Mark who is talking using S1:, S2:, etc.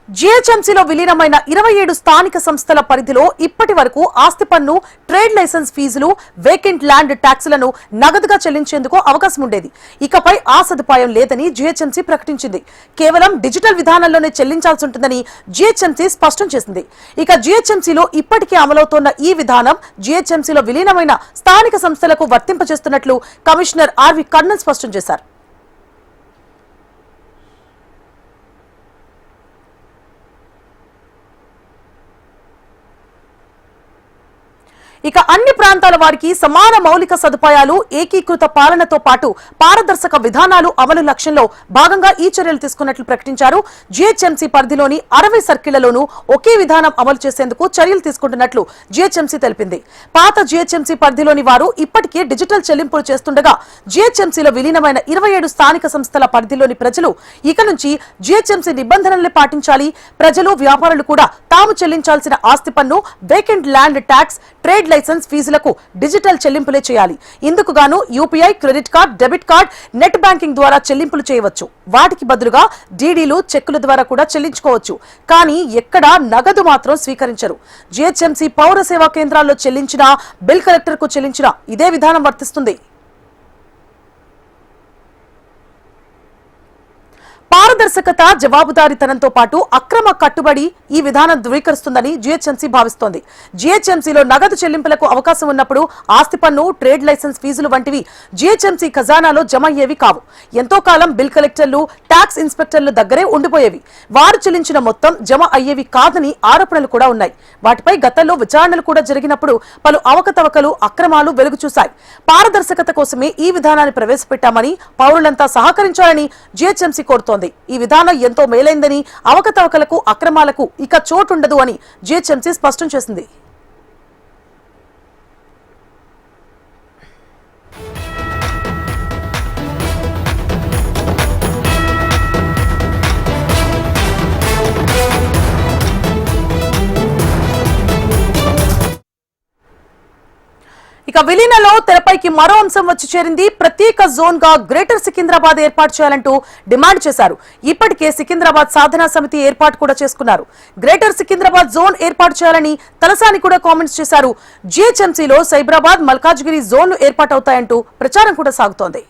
S1: జీహెచ్ఎంసీలో విలీనమైన 27 స్థానిక సంస్థల పరిధిలో ఇప్పటి వరకు ఆస్తి పన్ను, ట్రేడ్ లైసెన్స్ ఫీజులు, వేకెంట్ ల్యాండ్ ట్యాక్సులను నగదుగా చెల్లించేందుకు అవకాశం ఉండేది. ఇకపై ఆ సదుపాయం లేదని జీహెచ్ఎంసీ ప్రకటించింది. కేవలం డిజిటల్ విధానంలోనే చెల్లించాల్సి ఉంటుందని జీహెచ్ఎంసీ స్పష్టం చేసింది. ఇక జీహెచ్ఎంసీలో ఇప్పటికే అమలవుతోన్న ఈ విధానం జీహెచ్ఎంసీలో విలీనమైన స్థానిక సంస్థలకు వర్తింపజేస్తున్నట్లు కమిషనర్ ఆర్వి కర్నల్ స్పష్టం చేశారు. ఇక అన్ని ప్రాంతాల వారికి సమాన మౌలిక సదుపాయాలు, ఏకీకృత పాలనతో పాటు పారదర్శక విధానాలు అమలు లక్ష్యంలో భాగంగా ఈ చర్యలు తీసుకున్నట్లు ప్రకటించారు. జీహెచ్ఎంసీ పరిధిలోని 60 సర్కిళ్లలోనూ ఒకే విధానం అమలు చేసేందుకు చర్యలు తీసుకుంటున్నట్లు జీహెచ్ఎంసీ తెలిపింది. పాత జీహెచ్ఎంసీ పరిధిలోని వారు ఇప్పటికే డిజిటల్ చెల్లింపులు చేస్తుండగా జీహెచ్ఎంసీలో విలీనమైన 27 స్థానిక సంస్థల పరిధిలోని ప్రజలు ఇక నుంచి జీహెచ్ఎంసీ నిబంధనల్ని పాటించాలి. ప్రజలు, వ్యాపారులు కూడా తాము చెల్లించాల్సిన ఆస్తి పన్ను, vacant land tax, trade licence ఫీజులకు డిజిటల్ చెల్లింపులే చేయాలి. ఇందుకు గాను UPI, credit card, debit card, net banking ద్వారా చెల్లింపులు చేయవచ్చు. వాటికి బదులుగా డీడీలు, చెక్కుల ద్వారా కూడా చెల్లించుకోవచ్చు. కానీ ఎక్కడా నగదు మాత్రం స్వీకరించరు. జీహెచ్ఎంసీ పౌర సేవా కేంద్రాల్లో చెల్లించినా, బిల్ కలెక్టర్ కు చెల్లించినా ఇదే విధానం వర్తిస్తుంది. పారదర్శకత, జవాబుదారీతనంతో పాటు అక్రమ కట్టుబడి ఈ విధానం ధృవీకరిస్తుందని జీహెచ్ఎంసీ భావిస్తోంది. జీహెచ్ఎంసీలో నగదు చెల్లింపులకు అవకాశం ఉన్నప్పుడు ఆస్తి పన్ను, ట్రేడ్ లైసెన్స్ ఫీజులు వంటివి జీహెచ్ఎంసీ ఖజానాలో జమ అయ్యేవి కావు. ఎంతో కాలం బిల్ కలెక్టర్లు, ట్యాక్స్ ఇన్స్పెక్టర్లు దగ్గరే ఉండిపోయేవి. వారు చెల్లించిన మొత్తం జమ అయ్యేవి కాదని ఆరోపణలు కూడా ఉన్నాయి. వాటిపై గతంలో విచారణలు కూడా జరిగినప్పుడు పలు అవకతవకలు, అక్రమాలు వెలుగు చూశాయి. పారదర్శకత కోసమే ఈ విధానాన్ని ప్రవేశపెట్టామని, పౌరులంతా సహకరించాలని జీహెచ్ఎంసీ కోరుతోంది. ఈ విధానం ఎంతో మేలైందని, అవకతవకలకు, అక్రమాలకు ఇక చోటుండదు అని జీహెచ్ఎంసీ స్పష్టం చేసింది. ఇక విలీనంలో తెరపైకి మరో అంశం వచ్చి చేరింది. ప్రత్యేక జోన్ గా గ్రేటర్ సికింద్రాబాద్ ఏర్పాటు చేయాలంటూ డిమాండ్ చేశారు. ఇప్పటికే సికింద్రాబాద్ సాధనా సమితి ఏర్పాటు కూడా చేసుకున్నారు. గ్రేటర్ సికింద్రాబాద్ జోన్ ఏర్పాటు చేయాలని తలసాని కూడా కామెంట్స్ చేశారు. జీహెచ్ఎంసీలో సైబరాబాద్, మల్కాజ్గిరి జోన్లు ఏర్పాటవుతాయంటూ ప్రచారం కూడా సాగుతోంది.